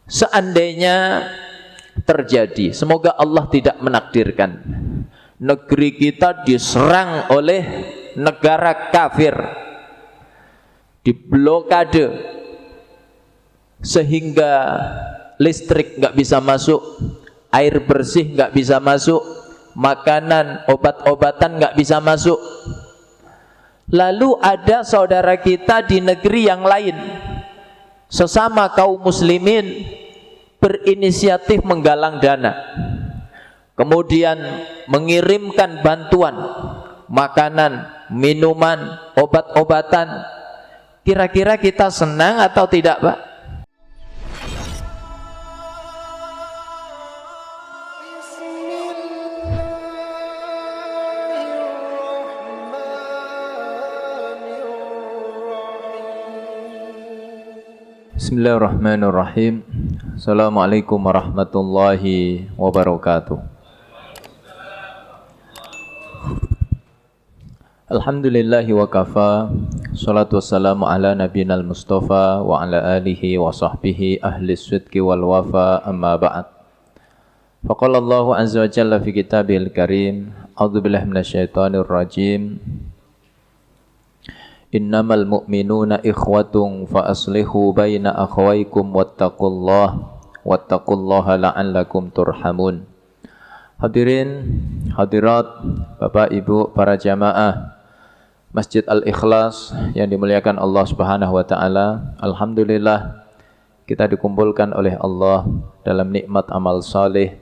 Seandainya terjadi, semoga Allah tidak menakdirkan, negeri kita diserang oleh negara kafir, diblokade sehingga listrik nggak bisa masuk, air bersih nggak bisa masuk, makanan, obat-obatan nggak bisa masuk. Lalu ada saudara kita di negeri yang lain, sesama kaum muslimin, berinisiatif menggalang dana, kemudian mengirimkan bantuan makanan, minuman, obat-obatan. Kira-kira kita senang atau tidak, Pak? Bismillahirrahmanirrahim. Assalamualaikum warahmatullahi wabarakatuh. Alhamdulillahi wa kafa. Salatu wassalamu ala nabiyinal mustafa wa ala alihi wa sahbihi ahli sidqi wal wafa, amma ba'd. Faqala Allahu azza wa jalla fi kitabihil karim, a'udzu billahi minasyaitonir rajim. Innamal mu'minuna ikhwatun fa aslihu baina akhawaykum wattaqullaha la'allakum turhamun. Hadirin, hadirat, Bapak Ibu, para jamaah Masjid Al-Ikhlas yang dimuliakan Allah Subhanahu wa taala. Alhamdulillah kita dikumpulkan oleh Allah dalam nikmat amal saleh.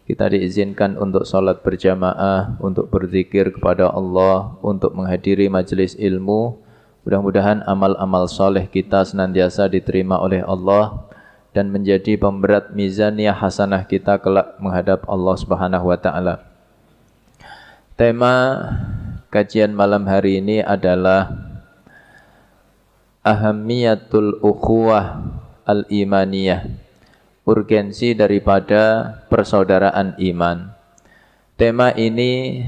Kita diizinkan untuk salat berjamaah, untuk berzikir kepada Allah, untuk menghadiri majelis ilmu. Mudah-mudahan amal-amal saleh kita senantiasa diterima oleh Allah dan menjadi pemberat mizaniyah hasanah kita kelak menghadap Allah Subhanahu wa taala. Tema kajian malam hari ini adalah ahammiyatul ukhuwah al-imaniyah. Urgensi daripada persaudaraan iman. Tema ini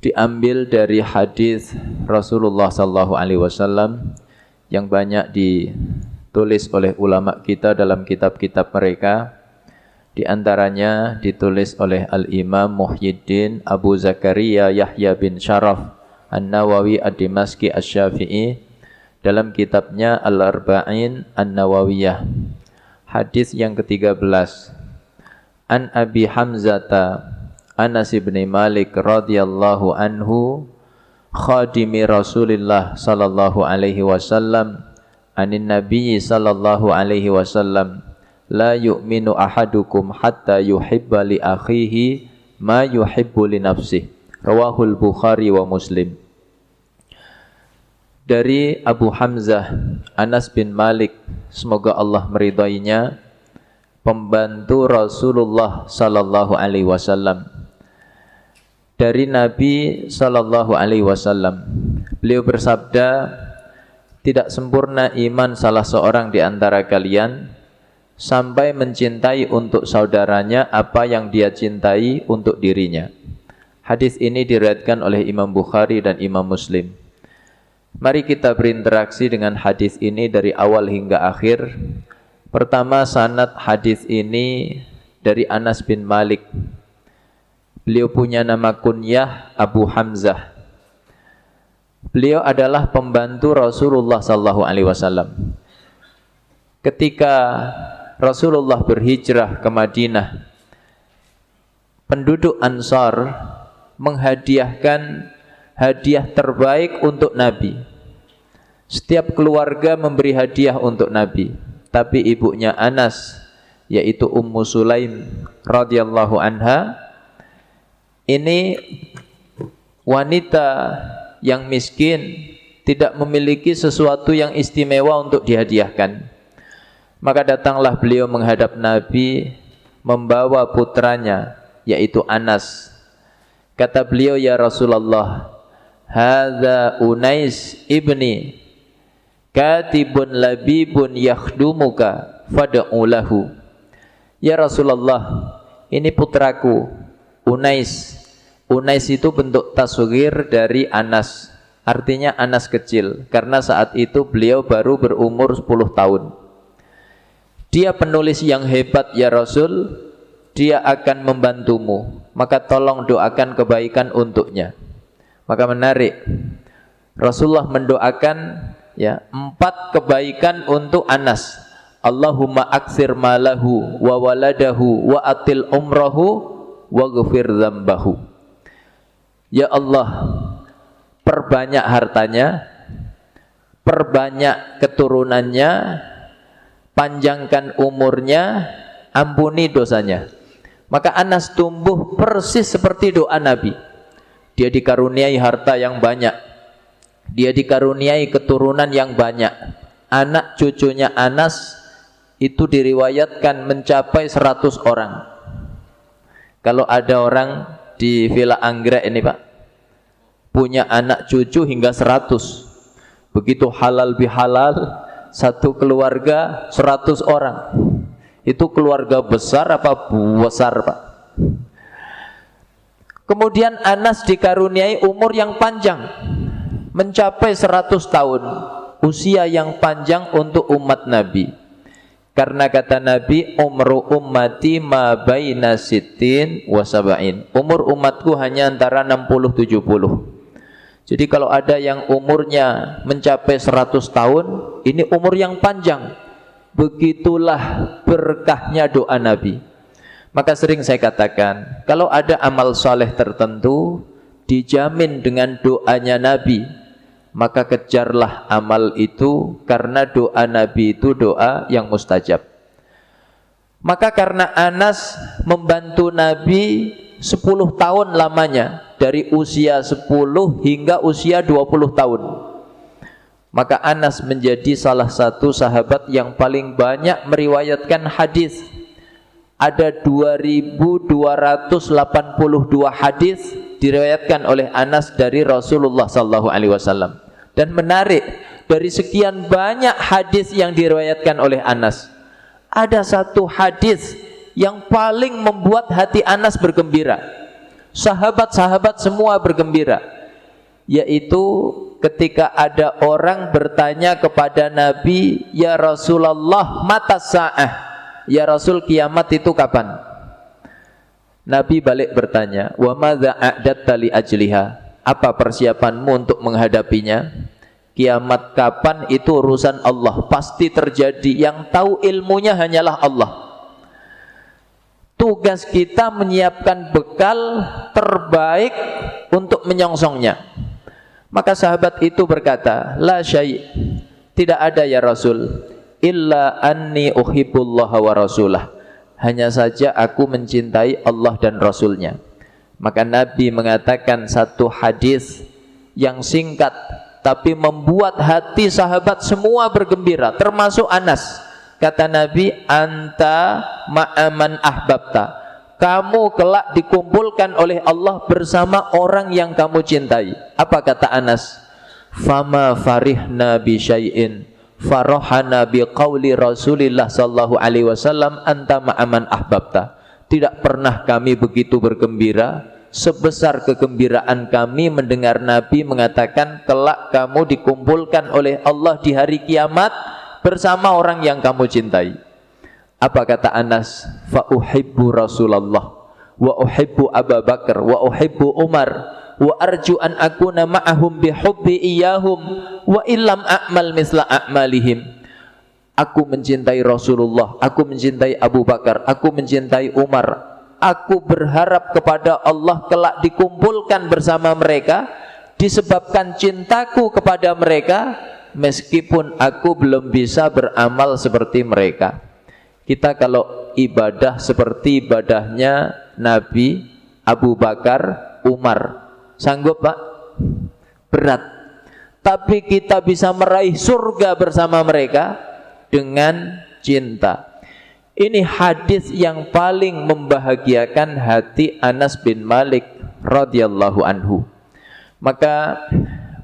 diambil dari hadis Rasulullah sallallahu alaihi wasallam yang banyak ditulis oleh ulama kita dalam kitab-kitab mereka. Di antaranya ditulis oleh Al-Imam Muhyiddin Abu Zakaria Yahya bin Sharaf An-Nawawi Ad-Dimashqi Asy-Syafi'i dalam kitabnya Al-Arba'in An-Nawawiyah. Hadis yang ke-13. An Abi Hamzata Anas bin Malik radhiyallahu anhu khadimi Rasulillah sallallahu alaihi wasallam anin Nabi sallallahu alaihi wasallam la yu'minu ahadukum hatta yuhibba li akhihi ma yuhibbu li nafsihi. Rawahul Bukhari wa Muslim. Dari Abu Hamzah Anas bin Malik, semoga Allah meridainya, pembantu Rasulullah sallallahu alaihi wasallam. Dari Nabi sallallahu alaihi wasallam, beliau bersabda, tidak sempurna iman salah seorang di antara kalian sampai mencintai untuk saudaranya apa yang dia cintai untuk dirinya. Hadis ini diriwayatkan oleh Imam Bukhari dan Imam Muslim. Mari kita berinteraksi dengan hadis ini dari awal hingga akhir. Pertama, sanad hadis ini dari Anas bin Malik. Beliau punya nama kunyah Abu Hamzah. Beliau adalah pembantu Rasulullah sallallahu alaihi wasallam. Ketika Rasulullah berhijrah ke Madinah, penduduk Ansar menghadiahkan hadiah terbaik untuk Nabi. Setiap keluarga memberi hadiah untuk Nabi, tapi ibunya Anas, yaitu Ummu Sulaim radhiyallahu anha, ini wanita yang miskin, tidak memiliki sesuatu yang istimewa untuk dihadiahkan. Maka datanglah beliau menghadap Nabi membawa putranya, yaitu Anas. Kata beliau, ya Rasulullah, hadza Unais ibni katibun labibun yakhdumuka fad'u lahu. Ya Rasulullah, ini putraku Unais. Unais itu bentuk tasghir dari Anas, artinya Anas kecil, karena saat itu beliau baru berumur 10 tahun. Dia penulis yang hebat ya Rasul, dia akan membantumu, maka tolong doakan kebaikan untuknya. Maka menarik, Rasulullah mendoakan ya 4 kebaikan untuk Anas. Allahumma aksir malahu wa waladahu wa atil umrahu wa ghafir dzambahu. Ya Allah, perbanyak hartanya, perbanyak keturunannya, panjangkan umurnya, ampuni dosanya. Maka Anas tumbuh persis seperti doa Nabi. Dia dikaruniai harta yang banyak, dia dikaruniai keturunan yang banyak. Anak cucunya Anas itu diriwayatkan mencapai 100 orang. Kalau ada orang di Villa Anggrek ini Pak, punya anak cucu hingga 100, begitu halal bihalal, satu keluarga 100 orang. Itu keluarga besar apa besar Pak? Kemudian Anas dikaruniai umur yang panjang, mencapai 100 tahun, usia yang panjang untuk umat Nabi. Karena kata Nabi, umru ummati ma baina sittin wa sab'in. Umur umatku hanya antara 60-70. Jadi kalau ada yang umurnya mencapai 100 tahun, ini umur yang panjang. Begitulah berkahnya doa Nabi. Maka sering saya katakan, kalau ada amal soleh tertentu dijamin dengan doanya Nabi, maka kejarlah amal itu, karena doa Nabi itu doa yang mustajab. Maka karena Anas membantu Nabi 10 tahun lamanya, dari usia 10 hingga usia 20 tahun, maka Anas menjadi salah satu sahabat yang paling banyak meriwayatkan hadis. Ada 2.282 hadis diriwayatkan oleh Anas dari Rasulullah SAW. Dan menarik, dari sekian banyak hadis yang diriwayatkan oleh Anas, ada satu hadis yang paling membuat hati Anas bergembira. Sahabat-sahabat semua bergembira, yaitu ketika ada orang bertanya kepada Nabi, ya Rasulullah, mata sa'ah, ya Rasul, kiamat itu kapan? Nabi balik bertanya, wa madza a'datta li ajliha, apa persiapanmu untuk menghadapinya? Kiamat kapan itu urusan Allah, pasti terjadi, yang tahu ilmunya hanyalah Allah. Tugas kita menyiapkan bekal terbaik untuk menyongsongnya. Maka sahabat itu berkata, la syai', tidak ada ya Rasul, illa anni uhibbullah wa rasulah, hanya saja aku mencintai Allah dan Rasulnya. Maka Nabi mengatakan satu hadis yang singkat tapi membuat hati sahabat semua bergembira, termasuk Anas. Kata Nabi, anta ma'aman ahbabta, kamu kelak dikumpulkan oleh Allah bersama orang yang kamu cintai. Apa kata Anas? Fama farihna bi syai'in farahana bi qauli Rasulillah sallallahu alaihi wasallam anta ma'aman ahbabta. Tidak pernah kami begitu bergembira sebesar kegembiraan kami mendengar Nabi mengatakan kelak kamu dikumpulkan oleh Allah di hari kiamat bersama orang yang kamu cintai. Apa kata Anas? Fa uhibbu Rasulullah wa uhibbu Abu Bakar wa uhibbu Umar wa arju an akuna ma'ahum bihubbi iyahum wa illam a'mal misla a'malihim. Aku mencintai Rasulullah, aku mencintai Abu Bakar, aku mencintai Umar. Aku berharap kepada Allah kelak dikumpulkan bersama mereka disebabkan cintaku kepada mereka, meskipun aku belum bisa beramal seperti mereka. Kita kalau ibadah seperti ibadahnya Nabi, Abu Bakar, Umar, sanggup Pak? Berat. Tapi kita bisa meraih surga bersama mereka dengan cinta. Ini hadis yang paling membahagiakan hati Anas bin Malik radhiyallahu anhu. Maka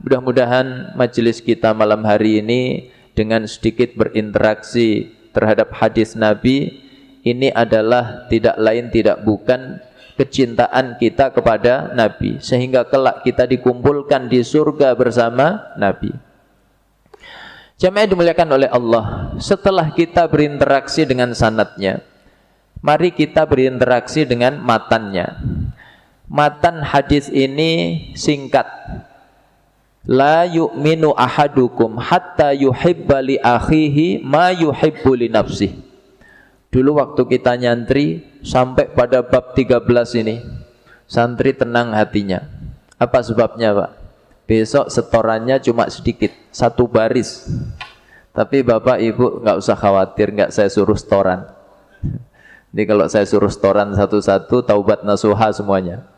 mudah-mudahan majelis kita malam hari ini dengan sedikit berinteraksi terhadap hadis Nabi, ini adalah tidak lain tidak bukan kecintaan kita kepada Nabi, sehingga kelak kita dikumpulkan di surga bersama Nabi. Jamaah dimuliakan oleh Allah, setelah kita berinteraksi dengan sanadnya, mari kita berinteraksi dengan matannya. Matan hadis ini singkat. La yu'minu ahadukum hatta yuhibba li akhihi ma yuhibbu li nafsihi. Dulu waktu kita nyantri sampai pada bab 13 ini, santri tenang hatinya. Apa sebabnya, Pak? Besok setorannya cuma sedikit, 1 baris. Tapi Bapak Ibu nggak usah khawatir, nggak saya suruh setoran. Jadi kalau saya suruh setoran satu-satu, taubat nasuha semuanya.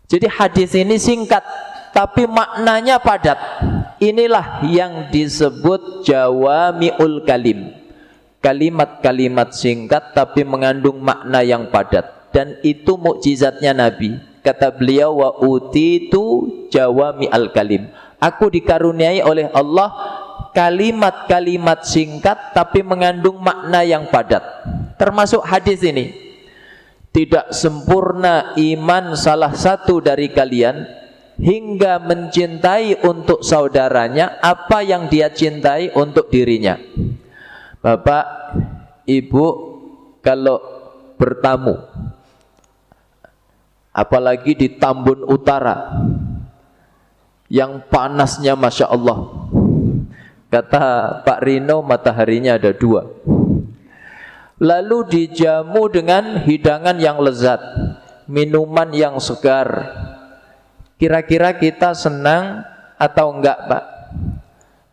Jadi hadis ini singkat, tapi maknanya padat. Inilah yang disebut jawami'ul kalim. Kalimat-kalimat singkat tapi mengandung makna yang padat. Dan itu mukjizatnya Nabi. Kata beliau, wa utitu jawami'al kalim. Aku dikaruniai oleh Allah kalimat-kalimat singkat tapi mengandung makna yang padat. Termasuk hadis ini. Tidak sempurna iman salah satu dari kalian hingga mencintai untuk saudaranya apa yang dia cintai untuk dirinya. Bapak, Ibu, kalau bertamu, apalagi di Tambun Utara yang panasnya Masya Allah, kata Pak Rino mataharinya ada 2, lalu dijamu dengan hidangan yang lezat, minuman yang segar. Kira-kira kita senang atau enggak, Pak?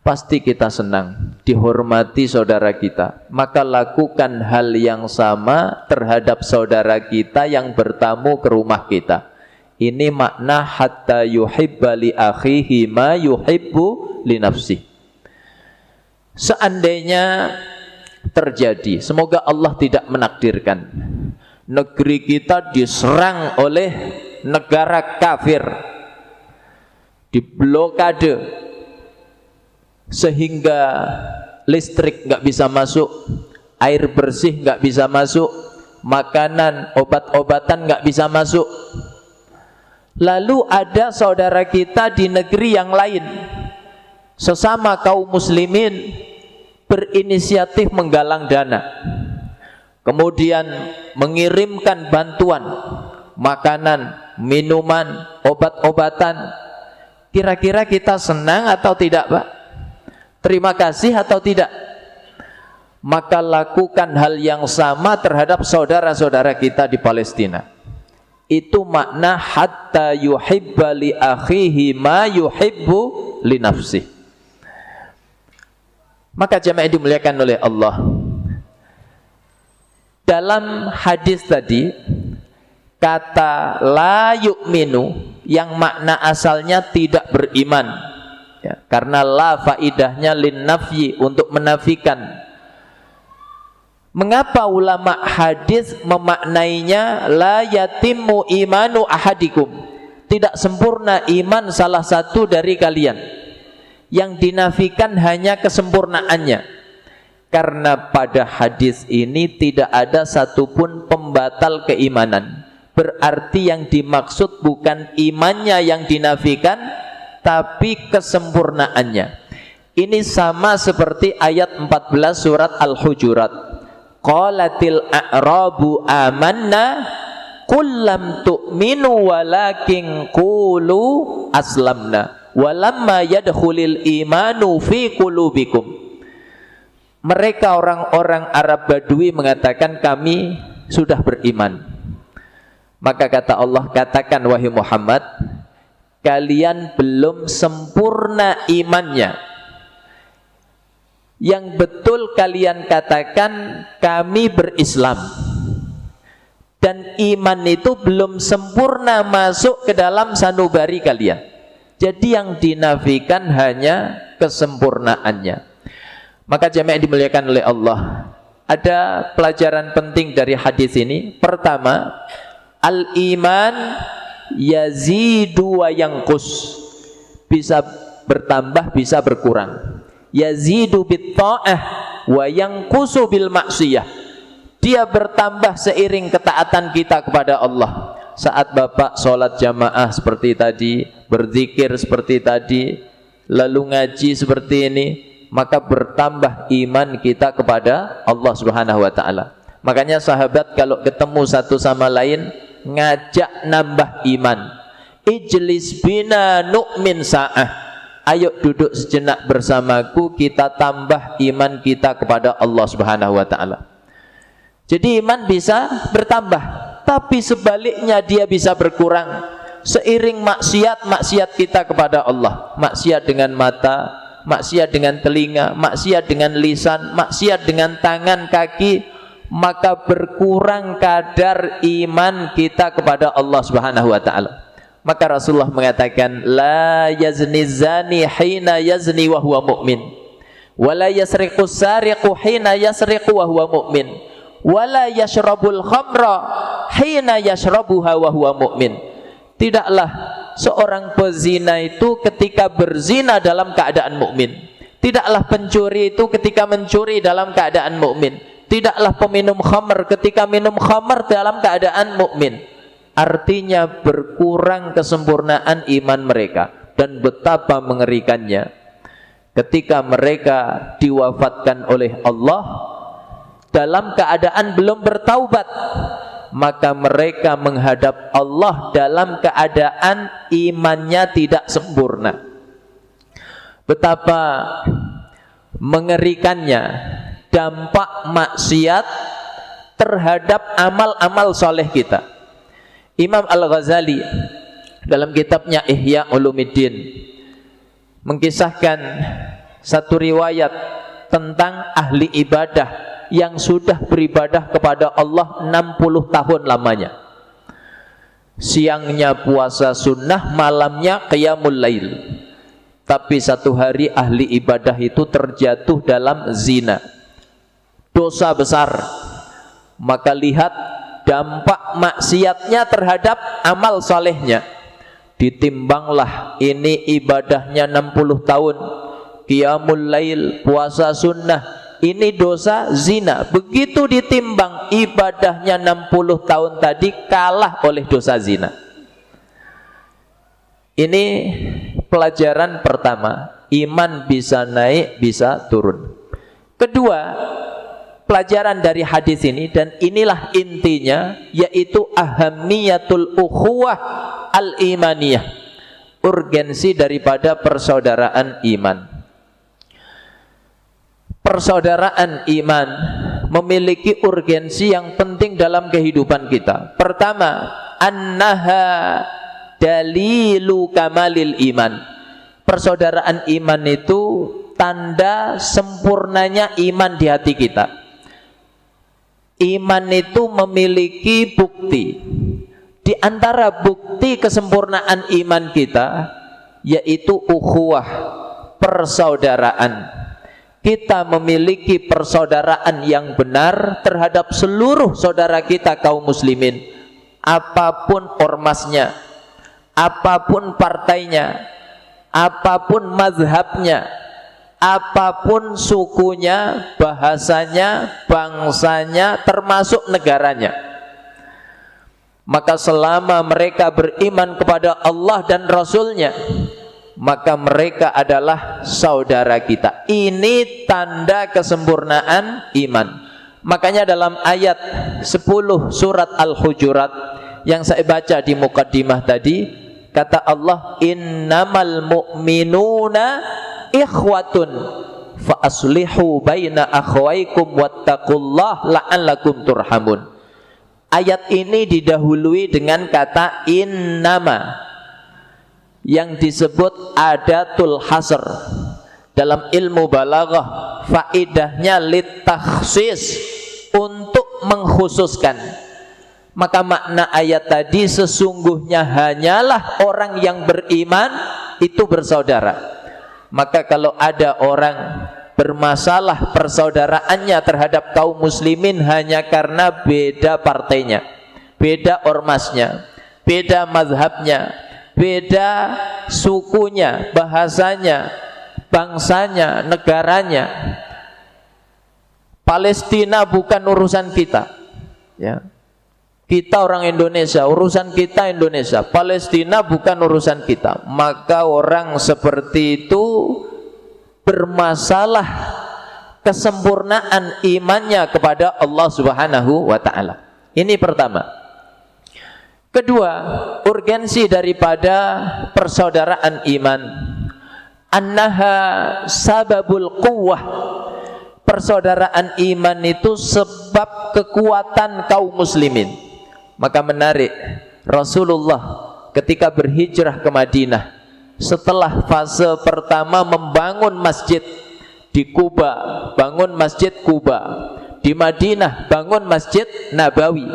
Pasti kita senang, dihormati saudara kita. Maka lakukan hal yang sama terhadap saudara kita yang bertamu ke rumah kita. Ini makna hatta yuhibba li akhihi ma yuhibbu li nafsihi. Seandainya terjadi, semoga Allah tidak menakdirkan, negeri kita diserang oleh negara kafir, diblokade sehingga listrik nggak bisa masuk, air bersih nggak bisa masuk, makanan, obat-obatan nggak bisa masuk. Lalu ada saudara kita di negeri yang lain, sesama kaum muslimin, berinisiatif menggalang dana, kemudian mengirimkan bantuan, makanan, minuman, obat-obatan. Kira-kira kita senang atau tidak, Pak? Terima kasih atau tidak? Maka lakukan hal yang sama terhadap saudara-saudara kita di Palestina. Itu makna hatta yuhibba li akhihi ma yuhibbu li nafsihi. Maka jamaah dimuliakan oleh Allah, dalam hadis tadi kata la yu'minu yang makna asalnya tidak beriman ya, karena la faidahnya lin nafyi, untuk menafikan. Mengapa ulama hadis memaknainya la yatimmu imanu ahadikum, tidak sempurna iman salah satu dari kalian? Yang dinafikan hanya kesempurnaannya, karena pada hadis ini tidak ada satupun pembatal keimanan. Berarti yang dimaksud bukan imannya yang dinafikan, tapi kesempurnaannya. Ini sama seperti ayat 14 surat Al-Hujurat. Qalatil a'rabu amanna qul lam tu'minu walakin qulu aslamna walamma yadkhulil imanu fi qulubikum. Mereka orang-orang Arab Badui mengatakan kami sudah beriman. Maka kata Allah, katakan wahai Muhammad, kalian belum sempurna imannya. Yang betul kalian katakan kami berislam, dan iman itu belum sempurna masuk ke dalam sanubari kalian. Jadi yang dinafikan hanya kesempurnaannya. Maka jamaah dimuliakan oleh Allah, ada pelajaran penting dari hadis ini. Pertama, al-iman yazidu wa yanqus, bisa bertambah bisa berkurang. Yazidu bit ta'ah wa yanqusu bil maksiyah. Dia bertambah seiring ketaatan kita kepada Allah. Saat Bapak sholat jamaah seperti tadi, berzikir seperti tadi, lalu ngaji seperti ini, maka bertambah iman kita kepada Allah Subhanahu wa taala. Makanya sahabat kalau ketemu satu sama lain ngajak nambah iman. Ijlis bina nu'min sa'ah. Ayo duduk sejenak bersamaku, kita tambah iman kita kepada Allah Subhanahu wa taala. Jadi iman bisa bertambah, tapi sebaliknya dia bisa berkurang seiring maksiat kita kepada Allah. Maksiat dengan mata, maksiat dengan telinga, maksiat dengan lisan, maksiat dengan tangan, kaki, maka berkurang kadar iman kita kepada Allah Subhanahu wa taala. Maka Rasulullah mengatakan, la yazni zani hina yazni wa huwa mu'min, wa la yasriqu sariqu hina yasriqu wa huwa mu'min, wa la yashrabul khamra hina yashrabuha wa huwa mu'min. Tidaklah seorang pezina itu ketika berzina dalam keadaan mukmin. Tidaklah pencuri itu ketika mencuri dalam keadaan mukmin. Tidaklah peminum khamr ketika minum khamr dalam keadaan mukmin. Artinya berkurang kesempurnaan iman mereka, dan betapa mengerikannya ketika mereka diwafatkan oleh Allah dalam keadaan belum bertaubat, maka mereka menghadap Allah dalam keadaan imannya tidak sempurna. Betapa mengerikannya dampak maksiat terhadap amal-amal soleh kita. Imam Al-Ghazali dalam kitabnya Ihya Ulumuddin mengkisahkan satu riwayat tentang ahli ibadah yang sudah beribadah kepada Allah 60 tahun lamanya. Siangnya puasa sunnah, malamnya qiyamul lail. Tapi satu hari ahli ibadah itu terjatuh dalam zina, dosa besar. Maka lihat dampak maksiatnya terhadap amal salehnya. Ditimbanglah, ini ibadahnya 60 tahun, qiyamul lail, puasa sunnah, ini dosa zina. Begitu ditimbang, ibadahnya 60 tahun tadi kalah oleh dosa zina. Ini pelajaran pertama, iman bisa naik, bisa turun. Kedua, pelajaran dari hadis ini, dan inilah intinya, yaitu ahammiyatul ukhuwah al-imaniyah, urgensi daripada persaudaraan iman. Persaudaraan iman memiliki urgensi yang penting dalam kehidupan kita. Pertama, annaha dalilu kamalil iman. Persaudaraan iman itu tanda sempurnanya iman di hati kita. Iman itu memiliki bukti. Di antara bukti kesempurnaan iman kita yaitu ukhuwah, persaudaraan. Kita memiliki persaudaraan yang benar terhadap seluruh saudara kita kaum muslimin, apapun ormasnya, apapun partainya, apapun mazhabnya, apapun sukunya, bahasanya, bangsanya, termasuk negaranya. Maka selama mereka beriman kepada Allah dan Rasulnya, maka mereka adalah saudara kita. Ini tanda kesempurnaan iman. Makanya dalam ayat 10 surat Al-Hujurat yang saya baca di muqaddimah tadi, kata Allah, innamal mu'minuna ikhwatun fa aslihu baina akhwaikum wattaqullah la'allakum turhamun. Ayat ini didahului dengan kata innama, yang disebut adatul hasr. Dalam ilmu balaghah faidahnya litakhsis, untuk mengkhususkan. Maka makna ayat tadi sesungguhnya hanyalah orang yang beriman itu bersaudara. Maka kalau ada orang bermasalah persaudaraannya terhadap kaum muslimin hanya karena beda partainya, beda ormasnya, beda mazhabnya, beda sukunya, bahasanya, bangsanya, negaranya. Palestina bukan urusan kita, ya. Kita orang Indonesia, urusan kita Indonesia. Palestina bukan urusan kita. Maka orang seperti itu bermasalah kesempurnaan imannya kepada Allah Subhanahu wa ta'ala. Ini pertama. Kedua, urgensi daripada persaudaraan iman. Annaha sababul quwwah. Persaudaraan iman itu sebab kekuatan kaum muslimin. Maka menarik, Rasulullah ketika berhijrah ke Madinah, setelah fase pertama membangun masjid di Kuba, bangun masjid Kuba, di Madinah bangun masjid Nabawi,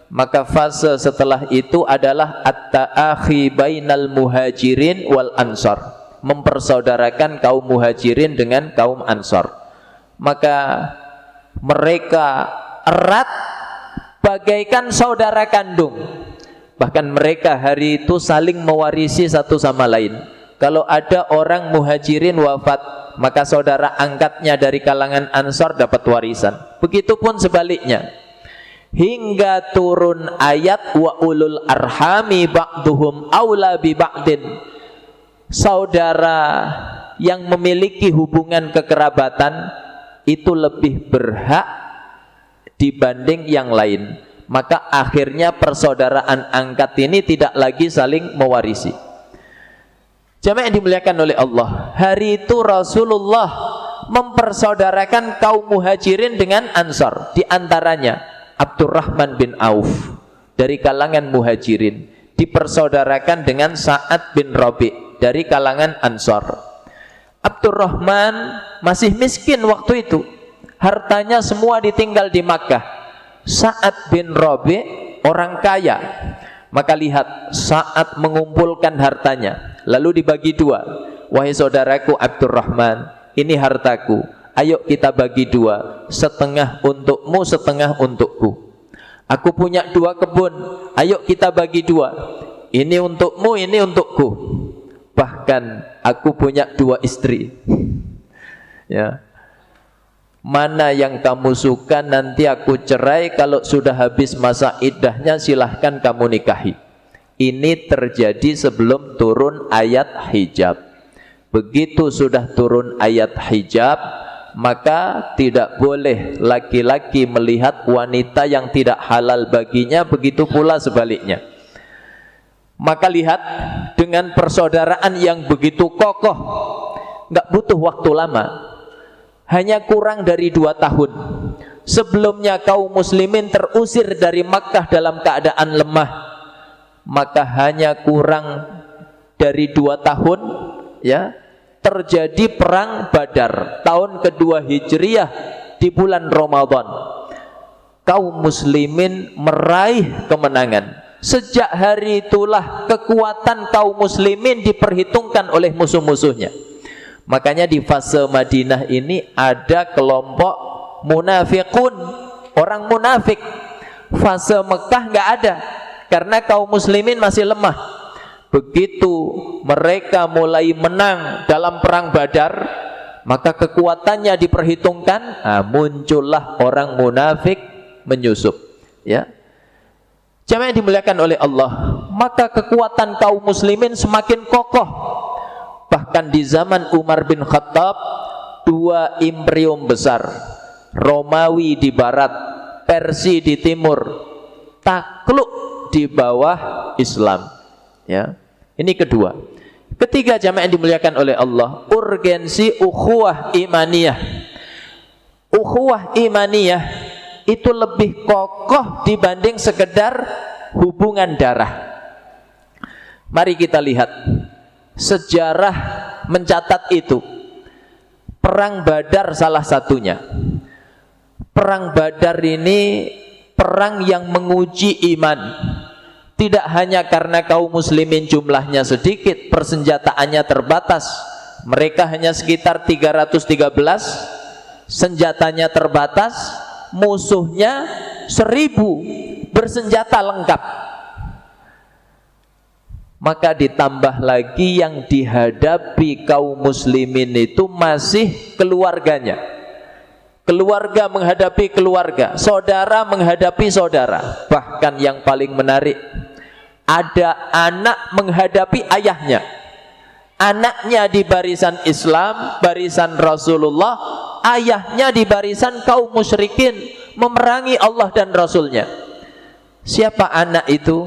maka fase setelah itu adalah at-ta'akhi bainal muhajirin wal ansar, mempersaudarakan kaum muhajirin dengan kaum ansar. Maka mereka erat bagaikan saudara kandung. Bahkan mereka hari itu saling mewarisi satu sama lain. Kalau ada orang muhajirin wafat, maka saudara angkatnya dari kalangan ansar dapat warisan. Begitupun sebaliknya. Hingga turun ayat wa ulul arhami ba'duhum aula bi ba'din. Saudara yang memiliki hubungan kekerabatan itu lebih berhak dibanding yang lain. Maka akhirnya persaudaraan angkat ini tidak lagi saling mewarisi. Jamaah yang dimuliakan oleh Allah, hari itu Rasulullah mempersaudarakan kaum muhajirin dengan ansar. Di antaranya Abdurrahman bin Auf dari kalangan muhajirin dipersaudarakan dengan Sa'ad bin Rabi' dari kalangan ansar. Abdurrahman masih miskin waktu itu, hartanya semua ditinggal di Makkah. Sa'ad bin Rabi' orang kaya. Maka lihat, Sa'ad mengumpulkan hartanya, lalu dibagi dua. Wahai saudaraku Abdurrahman, ini hartaku, ayo kita bagi dua, setengah untukmu, setengah untukku. Aku punya 2 kebun, ayo kita bagi 2, ini untukmu, ini untukku. Bahkan aku punya 2 istri. Ya, mana yang kamu suka nanti aku cerai, kalau sudah habis masa iddahnya silahkan kamu nikahi. Ini terjadi sebelum turun ayat hijab. Begitu sudah turun ayat hijab, maka tidak boleh laki-laki melihat wanita yang tidak halal baginya, begitu pula sebaliknya. Maka lihat, dengan persaudaraan yang begitu kokoh, nggak butuh waktu lama, hanya kurang dari 2 tahun. Sebelumnya kaum muslimin terusir dari Makkah dalam keadaan lemah, maka hanya kurang dari 2 tahun ya, terjadi perang Badar tahun kedua Hijriyah di bulan Ramadan. Kaum muslimin meraih kemenangan. Sejak hari itulah kekuatan kaum muslimin diperhitungkan oleh musuh-musuhnya. Makanya di fase Madinah ini ada kelompok munafikun, orang munafik. Fase Mekah nggak ada, karena kaum muslimin masih lemah. Begitu mereka mulai menang dalam perang Badar, maka kekuatannya diperhitungkan, muncullah orang munafik menyusup. Ya, jamaah yang dimuliakan oleh Allah, maka kekuatan kaum muslimin semakin kokoh. Bahkan di zaman Umar bin Khattab, 2 imperium besar, Romawi di barat, Persia di timur, takluk di bawah Islam. Ya, ini kedua. Ketiga, jamaah yang dimuliakan oleh Allah, urgensi ukhuwah imaniyah. Ukhuwah imaniyah itu lebih kokoh dibanding sekedar hubungan darah. Mari kita lihat, sejarah mencatat itu. Perang Badar salah satunya. Perang Badar ini perang yang menguji iman. Tidak hanya karena kaum muslimin jumlahnya sedikit, persenjataannya terbatas. Mereka hanya sekitar 313, senjatanya terbatas, musuhnya 1000 bersenjata lengkap. Maka ditambah lagi yang dihadapi kaum muslimin itu masih keluarganya. keluarga menghadapi keluarga, saudara menghadapi saudara. Bahkan yang paling menarik, ada anak menghadapi ayahnya. Anaknya di barisan Islam, barisan Rasulullah, ayahnya di barisan kaum musyrikin, memerangi Allah dan Rasulnya. Siapa anak itu?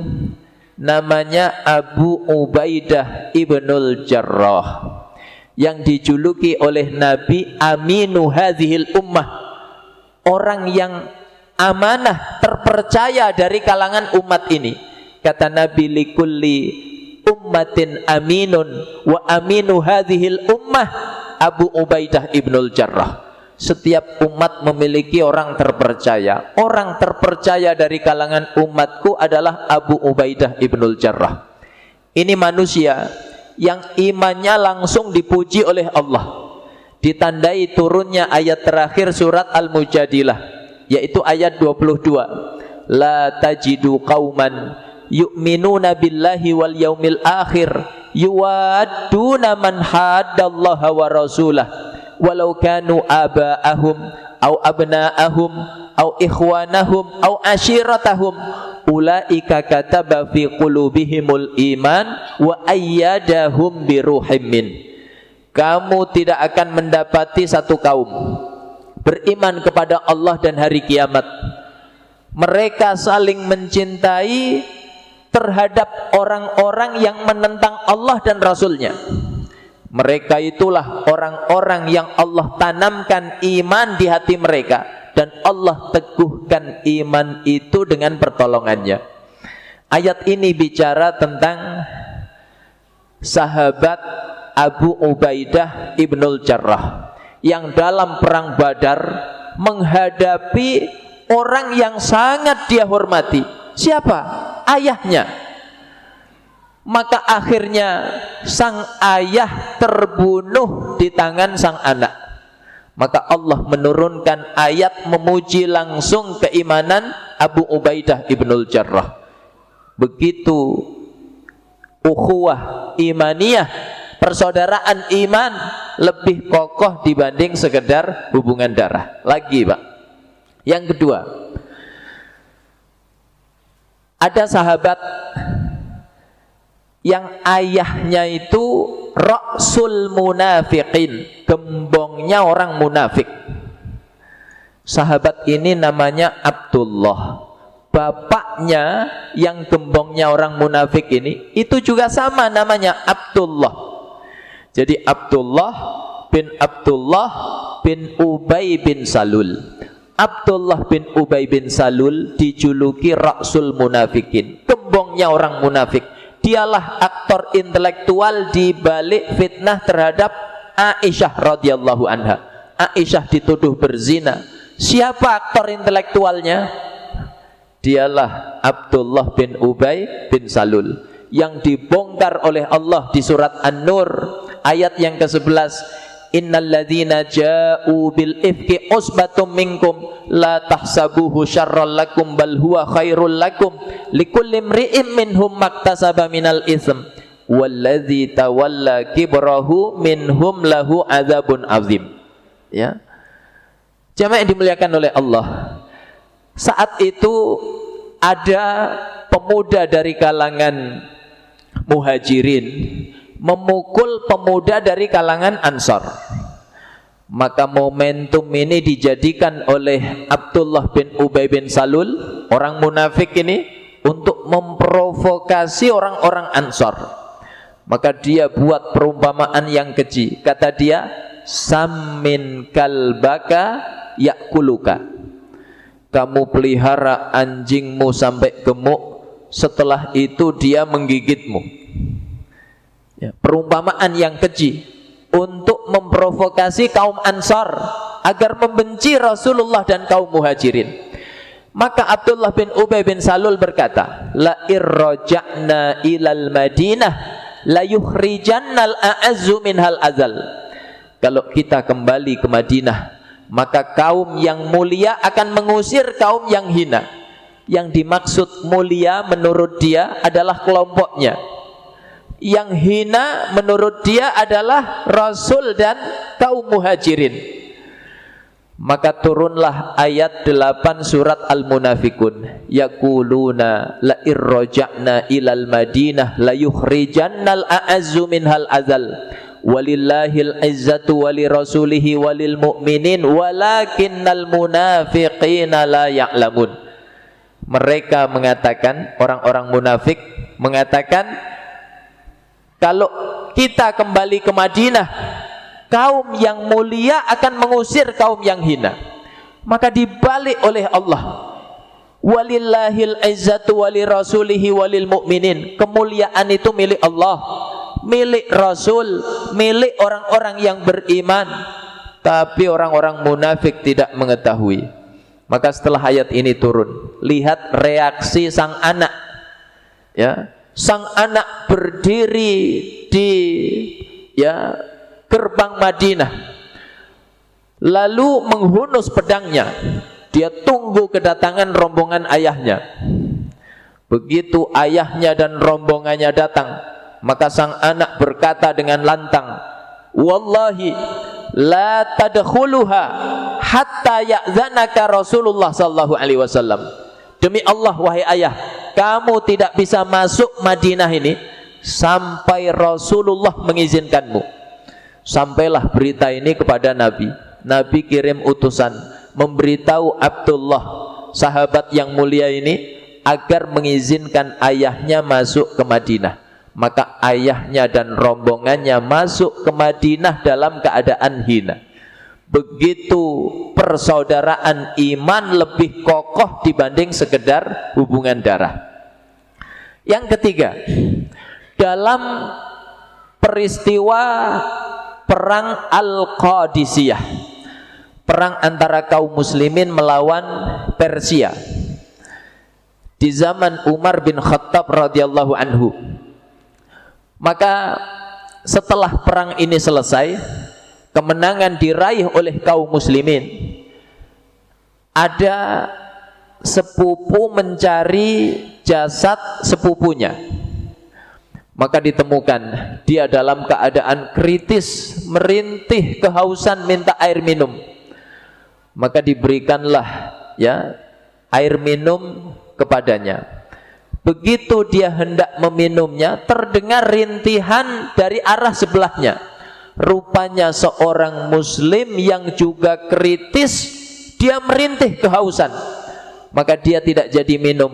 Namanya Abu Ubaidah ibnul Jarrah, yang dijuluki oleh Nabi Aminu hadhil ummah, orang yang amanah, terpercaya dari kalangan umat ini. Kata Nabi, likulli ummatin aminun wa aminu hadhil ummah Abu Ubaidah ibnul Jarrah. Setiap umat memiliki orang terpercaya. Orang terpercaya dari kalangan umatku adalah Abu Ubaidah ibnul Jarrah. Ini manusia yang imannya langsung dipuji oleh Allah, ditandai turunnya ayat terakhir surat Al-Mujadilah, yaitu ayat 22. La tajidu qauman yu'minuna billahi wal yaumil akhir yuwadduna man haddallaha wa rasulah walau kanu aba'ahum au abna'ahum au ikhwanahum au ashiratahum ulaika kataba fi qulubihimul iman wa ayyadahum biruhim min. Kamu tidak akan mendapati satu kaum beriman kepada Allah dan hari kiamat, mereka saling mencintai terhadap orang-orang yang menentang Allah dan Rasulnya. Mereka itulah orang-orang yang Allah tanamkan iman di hati mereka, dan Allah teguhkan iman itu dengan pertolongannya. Ayat ini bicara tentang sahabat Abu Ubaidah ibnul Jarrah yang dalam perang Badar menghadapi orang yang sangat dia hormati. Siapa? Ayahnya. Maka akhirnya sang ayah terbunuh di tangan sang anak. Maka Allah menurunkan ayat memuji langsung keimanan Abu Ubaidah ibnul Jarrah. Begitu ukhuwah imaniyah, persaudaraan iman lebih kokoh dibanding sekedar hubungan darah. Lagi Pak, yang kedua, ada sahabat yang ayahnya itu Ra'sul munafiqin, gembongnya orang munafik. Sahabat ini namanya Abdullah. Bapaknya yang gembongnya orang munafik ini itu juga sama, namanya Abdullah. Jadi Abdullah bin Ubay bin Salul. Abdullah bin Ubay bin Salul dijuluki Ra'sul munafikin, gembongnya orang munafik. Dialah aktor intelektual di balik fitnah terhadap Aisyah radhiyallahu anha. Aisyah dituduh berzina. Siapa aktor intelektualnya? Dialah Abdullah bin Ubay bin Salul, yang dibongkar oleh Allah di surat An-Nur ayat yang ke-11. Innal ladzina ja'u bil ifki usbatum minkum la tahsabuhu syarral lakum bal huwa khairul lakum likulli imri'in minhum maktasaba minal itsm walladzi tawalla kibrahu minhum lahu adzabun azim. Ya. Jamaah yang dimuliakan oleh Allah. Saat itu ada pemuda dari kalangan Muhajirin memukul pemuda dari kalangan Ansar. Maka momentum ini dijadikan oleh Abdullah bin Ubay bin Salul, orang munafik ini, untuk memprovokasi orang-orang Ansar. Maka dia buat perumpamaan yang keji. Kata dia, sammin kalbaka yakuluka. Kamu pelihara anjingmu sampai gemuk, setelah itu dia menggigitmu. Ya, perumpamaan yang keji untuk memprovokasi kaum Ansar agar membenci Rasulullah dan kaum Muhajirin. Maka Abdullah bin Ubay bin Salul berkata, la irraja'na ilal Madinah la yukhrijannal a'azzu minhal azal. Kalau kita kembali ke Madinah, maka kaum yang mulia akan mengusir kaum yang hina. Yang dimaksud mulia menurut dia adalah kelompoknya. Yang hina menurut dia adalah Rasul dan kaum Muhajirin. Maka turunlah ayat 8 surat Al-Munafikun. Yaquluna la irraja'na ilal Madinah la yukhrijannal a'azzu minhal azal. Walillahil izzatu walirasulihi walil mu'minin walakinnal munafiqina la ya'lamun. Mereka mengatakan, orang-orang munafik mengatakan, kalau kita kembali ke Madinah, kaum yang mulia akan mengusir kaum yang hina. Maka dibalik oleh Allah, walillahil izzatu walirasulihi walil mu'minin. Kemuliaan itu milik Allah, milik Rasul, milik orang-orang yang beriman. Tapi orang-orang munafik tidak mengetahui. Maka setelah ayat ini turun, lihat reaksi sang anak. Ya, sang anak berdiri di gerbang Madinah, lalu menghunus pedangnya. Dia tunggu kedatangan rombongan ayahnya. Begitu ayahnya dan rombongannya datang, maka sang anak berkata dengan lantang, wallahi la tadkhuluha hatta ya'zanaka Rasulullah sallallahu alaihi wasallam. Demi Allah wahai ayah, kamu tidak bisa masuk Madinah ini sampai Rasulullah mengizinkanmu. Sampailah berita ini kepada Nabi. Nabi kirim utusan memberitahu Abdullah, sahabat yang mulia ini, agar mengizinkan ayahnya masuk ke Madinah. Maka ayahnya dan rombongannya masuk ke Madinah dalam keadaan hina. Begitu persaudaraan iman lebih kokoh dibanding sekedar hubungan darah. Yang ketiga, dalam peristiwa perang Al-Qadisiyah, perang antara kaum muslimin melawan Persia di zaman Umar bin Khattab radhiyallahu anhu. Maka setelah perang ini selesai, kemenangan diraih oleh kaum muslimin. Ada sepupu mencari jasad sepupunya. Maka ditemukan dia dalam keadaan kritis, merintih, kehausan, minta air minum. Maka diberikanlah air minum kepadanya. Begitu dia hendak meminumnya, terdengar rintihan dari arah sebelahnya. Rupanya seorang muslim yang juga kritis, dia merintih kehausan. Maka dia tidak jadi minum.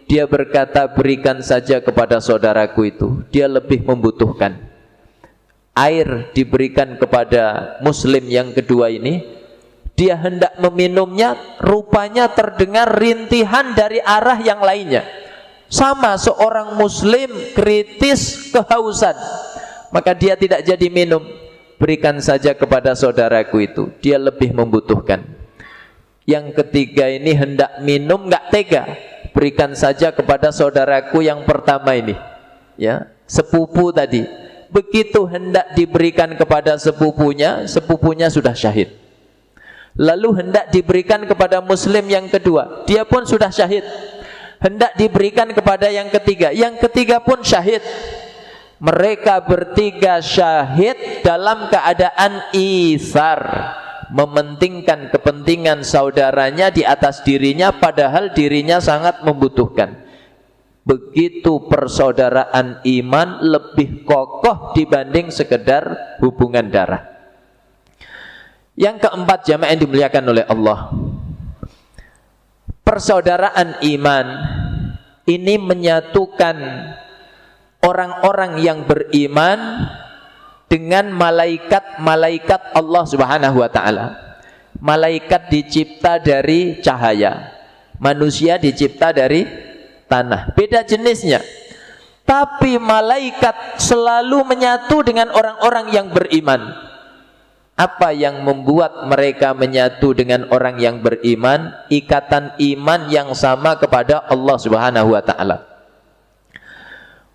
Dia berkata, berikan saja kepada saudaraku itu, dia lebih membutuhkan. Air diberikan kepada muslim yang kedua ini. Dia hendak meminumnya, rupanya terdengar rintihan dari arah yang lainnya. Sama, seorang muslim kritis kehausan, maka dia tidak jadi minum. Berikan saja kepada saudaraku itu, dia lebih membutuhkan. Yang ketiga ini hendak minum, nggak tega. Berikan saja kepada saudaraku yang pertama ini, sepupu tadi. Begitu hendak diberikan kepada sepupunya, sepupunya sudah syahid. Lalu hendak diberikan kepada muslim yang kedua, dia pun sudah syahid. Hendak diberikan kepada yang ketiga pun syahid. Mereka bertiga syahid dalam keadaan isar, mementingkan kepentingan saudaranya di atas dirinya, padahal dirinya sangat membutuhkan. Begitu persaudaraan iman lebih kokoh dibanding sekedar hubungan darah. Yang keempat, jamaah yang dimuliakan oleh Allah, persaudaraan iman ini menyatukan orang-orang yang beriman dengan malaikat-malaikat Allah Subhanahu wa ta'ala. Malaikat dicipta dari cahaya, manusia dicipta dari tanah, beda jenisnya. Tapi malaikat selalu menyatu dengan orang-orang yang beriman. Apa yang membuat mereka menyatu dengan orang yang beriman? Ikatan iman yang sama kepada Allah Subhanahu wa ta'ala.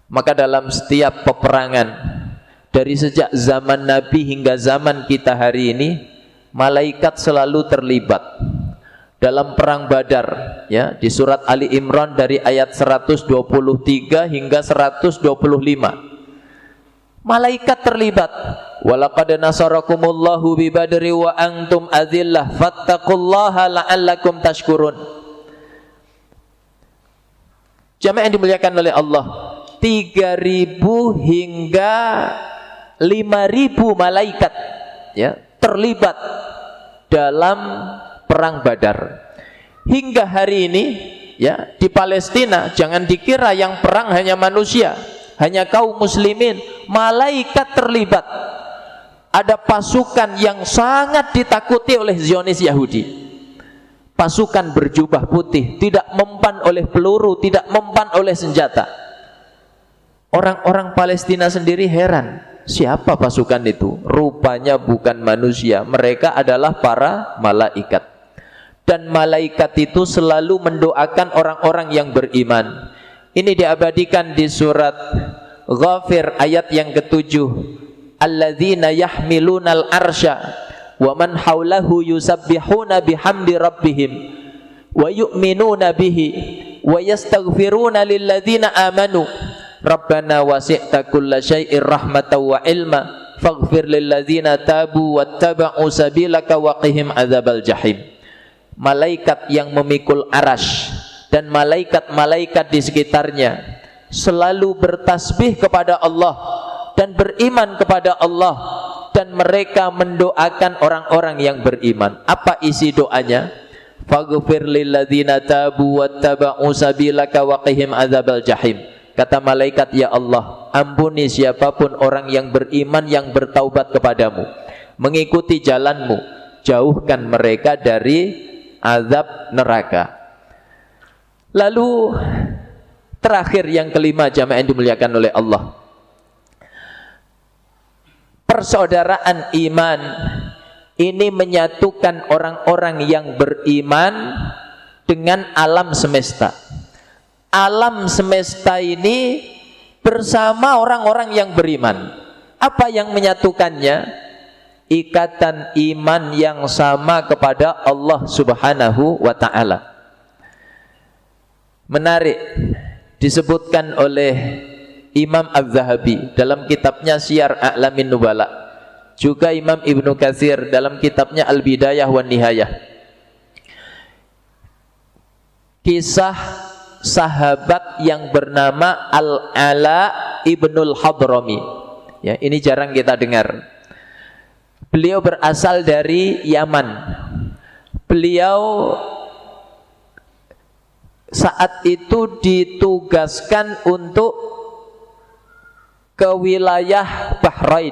Maka dalam setiap peperangan, dari sejak zaman Nabi hingga zaman kita hari ini, malaikat selalu terlibat. Dalam perang Badar, di surat Ali Imran dari ayat 123 hingga 125, malaikat terlibat. walaqad nasarakumullahu bi badri wa antum adillah fattaqullaha la'allakum tashkurun. Jamaah yang dimuliakan oleh Allah, 3.000 hingga 5.000 malaikat ya terlibat dalam perang Badar. Hingga hari ini ya di Palestina jangan dikira yang perang hanya manusia, hanya kaum muslimin, malaikat terlibat. Ada pasukan yang sangat ditakuti oleh Zionis Yahudi. Pasukan berjubah putih, tidak mempan oleh peluru, tidak mempan oleh senjata. Orang-orang Palestina sendiri heran, siapa pasukan itu? Rupanya bukan manusia, mereka adalah para malaikat. Dan malaikat itu selalu mendoakan orang-orang yang beriman. Ini diabadikan di surat Ghafir ayat yang ke-7. Alladzina yahmilunal arsya wa man haulahu yusabbihuna bihamdi rabbihim wa yu'minuna bihi wa yastaghfiruna lilladzina amanu Rabbana wasi'ta kulla syai'ir rahmatan wa ilma faghfir lilladzina tabu wattaba'u sabilaka wa qihim adzabal jahim. Malaikat yang memikul arasy dan malaikat-malaikat di sekitarnya selalu bertasbih kepada Allah dan beriman kepada Allah, dan mereka mendoakan orang-orang yang beriman. Apa isi doanya? Faghfir lilladzina tabu wattaba'u sabilaka wa qihim adzabal jahim. Kata malaikat, ya Allah, ampuni siapapun orang yang beriman yang bertaubat kepadamu, mengikuti jalanmu, jauhkan mereka dari azab neraka. Lalu terakhir yang kelima, jamaah yang dimuliakan oleh Allah, persaudaraan iman ini menyatukan orang-orang yang beriman dengan alam semesta. Alam semesta ini bersama orang-orang yang beriman. Apa yang menyatukannya? Ikatan iman yang sama kepada Allah Subhanahu wa ta'ala. Menarik, disebutkan oleh Imam Az-Zahabi dalam kitabnya Syiar A'lamin Nubala, juga Imam Ibnu Katsir dalam kitabnya Al-Bidayah wan Nihayah, kisah sahabat yang bernama Al-Ala ibnul Hadrami. Ya, ini jarang kita dengar. Beliau berasal dari Yaman. Beliau saat itu ditugaskan untuk ke wilayah Bahrain,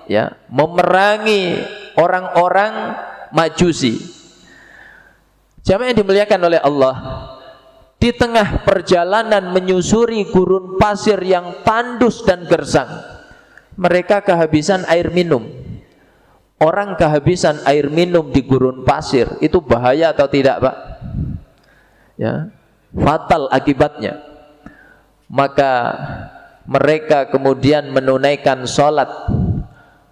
ya, memerangi orang-orang Majusi. Jamaah yang dimuliakan oleh Allah, di tengah perjalanan menyusuri gurun pasir yang tandus dan gersang, mereka kehabisan air minum. Orang kehabisan air minum di gurun pasir itu bahaya atau tidak, Pak? Ya, fatal akibatnya. Maka mereka kemudian menunaikan sholat.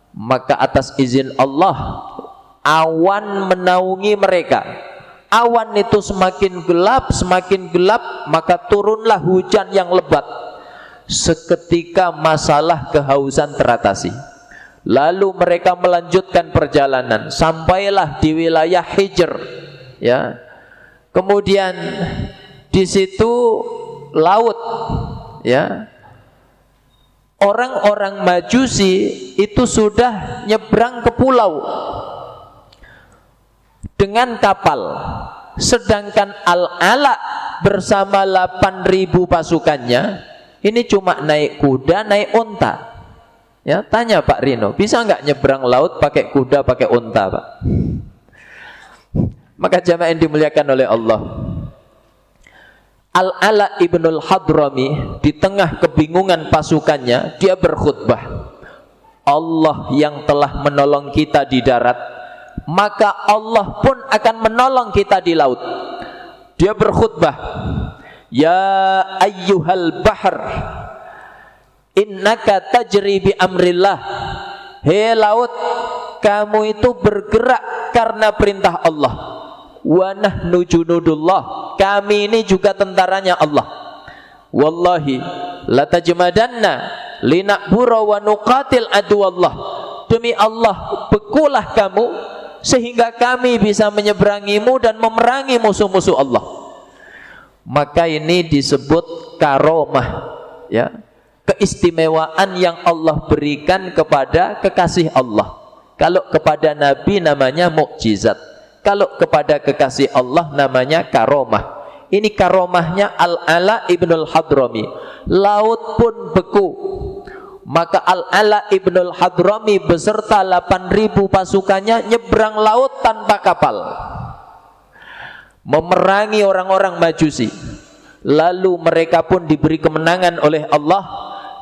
Maka atas izin Allah, awan menaungi mereka. Awan itu semakin gelap, maka turunlah hujan yang lebat. Seketika masalah kehausan teratasi. Lalu mereka melanjutkan perjalanan, sampailah di wilayah Hijr, ya. Kemudian di situ laut, ya. Orang-orang Majusi itu sudah nyebrang ke pulau dengan kapal, sedangkan Al-Ala bersama 8.000 pasukannya ini cuma naik kuda, naik unta. Ya, tanya Pak Rino, bisa nggak nyebrang laut pakai kuda, pakai unta, Pak? Maka jamaah yang dimuliakan oleh Allah, Al-Ala ibnul Hadrami di tengah kebingungan pasukannya, dia berkhutbah, Allah yang telah menolong kita di darat, maka Allah pun akan menolong kita di laut. Dia berkhutbah, ya ayyuhal bahr innaka tajri bi amrillah. Hei laut, kamu itu bergerak karena perintah Allah. Wa nahnu junudullah, kami ini juga tentaranya Allah. Wallahi la tajmadanna linakbura wa nuqatil aduwallah. demi Allah bekulah kamu sehingga kami bisa menyeberangimu dan memerangi musuh-musuh Allah. Maka ini disebut karomah, ya, keistimewaan yang Allah berikan kepada kekasih Allah. Kalau kepada Nabi namanya mukjizat, kalau kepada kekasih Allah namanya karomah. Ini karomahnya Al-Ala ibnul Hadrami. Laut pun beku, maka Al-Ala ibnul Hadrami beserta 8.000 pasukannya nyebrang laut tanpa kapal, memerangi orang-orang Majusi. Lalu mereka pun diberi kemenangan oleh Allah,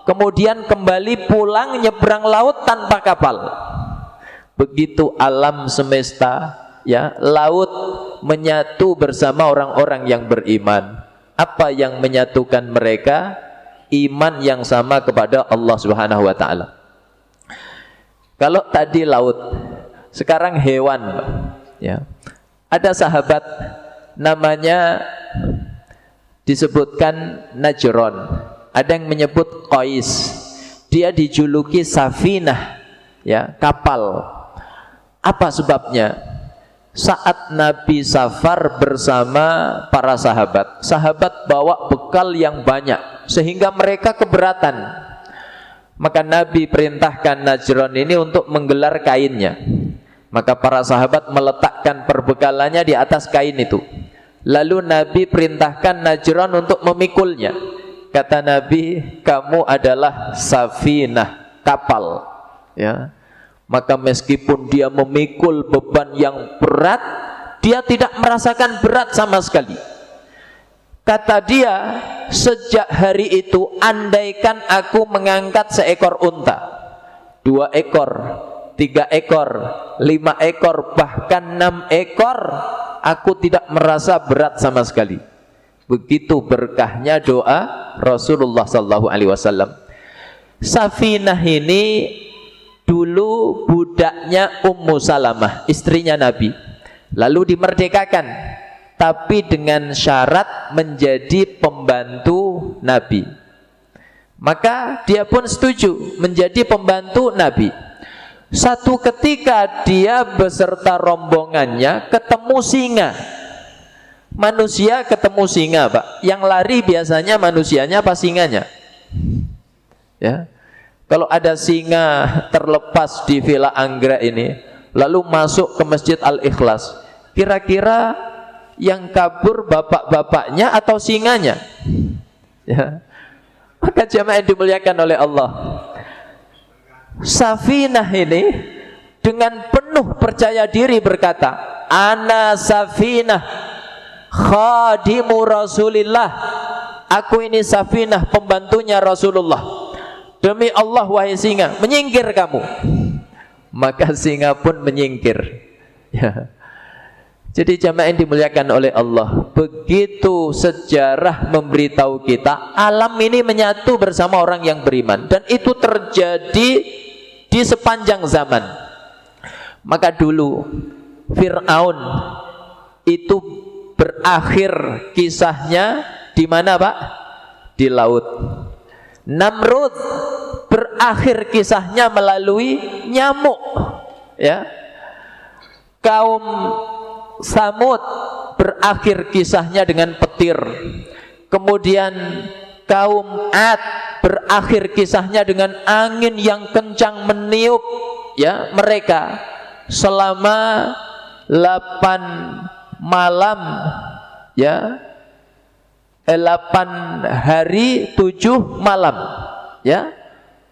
kemudian kembali pulang nyebrang laut tanpa kapal. Begitu alam semesta, ya, laut menyatu bersama orang-orang yang beriman. Apa yang menyatukan mereka? Iman yang sama kepada Allah Subhanahu wa taala. Kalau tadi laut, sekarang hewan, ya. Ada sahabat namanya disebutkan Najron, ada yang menyebut Qais. Dia dijuluki Safinah, ya, kapal. Apa sebabnya? Saat Nabi safar bersama para sahabat, sahabat bawa bekal yang banyak sehingga mereka keberatan. Maka Nabi perintahkan Najron ini untuk menggelar kainnya. Maka para sahabat meletakkan perbekalannya di atas kain itu. Lalu Nabi perintahkan Najron untuk memikulnya. Kata Nabi, kamu adalah Safinah, kapal, ya. Maka meskipun dia memikul beban yang berat, dia tidak merasakan berat sama sekali. Kata dia, sejak hari itu andaikan aku mengangkat seekor unta, 2 ekor, 3 ekor, 5 ekor, bahkan 6 ekor, aku tidak merasa berat sama sekali. Begitu berkahnya doa Rasulullah SAW. Safinah ini dulu budaknya Ummu Salamah, istrinya Nabi. Lalu dimerdekakan, tapi dengan syarat menjadi pembantu Nabi. Maka dia pun setuju menjadi pembantu Nabi. Satu ketika dia beserta rombongannya ketemu singa. Manusia ketemu singa, Pak. Yang lari biasanya manusianya apa singanya? Ya. Kalau ada singa terlepas di Villa Anggrek ini, lalu masuk ke Masjid Al-Ikhlas, kira-kira yang kabur bapak-bapaknya atau singanya? Ya. Maka jamaah yang dimuliakan oleh Allah, Safinah ini dengan penuh percaya diri berkata, Ana Safinah khadimu Rasulillah. Aku ini Safinah, pembantunya Rasulullah. Demi Allah wahai singa, menyingkir kamu. Maka singa pun menyingkir, ya. Jadi jamaah yang dimuliakan oleh Allah, begitu sejarah memberitahu kita, alam ini menyatu bersama orang yang beriman, dan itu terjadi di sepanjang zaman. Maka dulu Fir'aun itu berakhir kisahnya di mana, Pak? Di laut. Namrud berakhir kisahnya melalui nyamuk, ya. Kaum Samud berakhir kisahnya dengan petir. Kemudian kaum Ad berakhir kisahnya dengan angin yang kencang meniup, ya, mereka selama 8 malam, ya, 8 hari 7 malam, ya.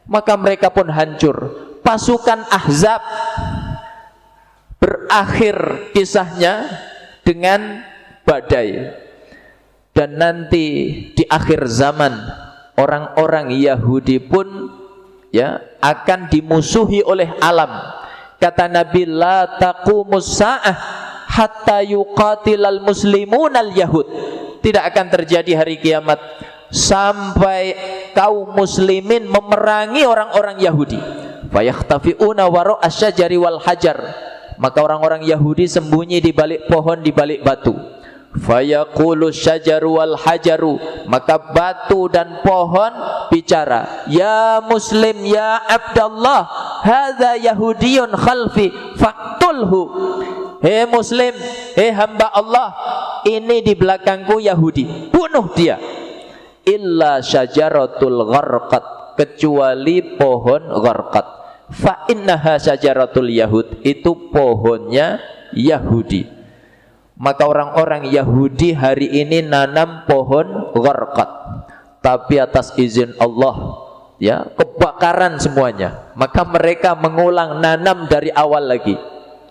Maka mereka pun hancur. Pasukan Ahzab berakhir kisahnya dengan badai. Dan nanti di akhir zaman orang-orang Yahudi pun, ya, akan dimusuhi oleh alam. Kata Nabi, la taqumus sa'ah hatta yuqatilal muslimun al yahud. Tidak akan terjadi hari kiamat sampai kaum muslimin memerangi orang-orang Yahudi. Fayakhtafi'una wara asyjari wal hajar. Maka orang-orang Yahudi sembunyi di balik pohon, di balik batu. Fayaqulu syajaru wal hajaru. Maka batu dan pohon bicara, ya muslim, ya abdallah, hadza yahudiyun khalfi faqtulhu. Hei muslim, hei hamba Allah, ini di belakangku Yahudi, bunuh dia. Illa syajaratul gharqat, kecuali pohon gharqat. Fa innaha syajaratul yahud, itu pohonnya Yahudi. Maka orang-orang Yahudi hari ini nanam pohon gharqat, tapi atas izin Allah, ya, kebakaran semuanya. Maka mereka mengulang nanam dari awal lagi,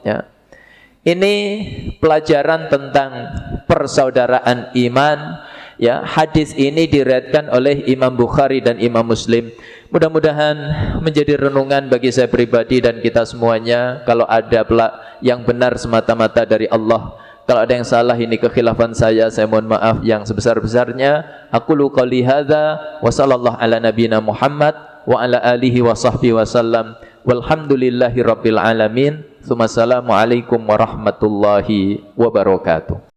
ya. Ini pelajaran tentang persaudaraan iman, ya. Hadis ini diriwayatkan oleh Imam Bukhari dan Imam Muslim. Mudah-mudahan menjadi renungan bagi saya pribadi dan kita semuanya. Kalau ada yang benar semata-mata dari Allah, kalau ada yang salah ini kekhilafan saya mohon maaf yang sebesar-besarnya. Aqulu qouli hadza wa sallallahu ala nabiyyina Muhammad wa ala alihi wa sahbihi wasallam. Walhamdulillahi rabbil alamin. Assalamualaikum warahmatullahi wabarakatuh.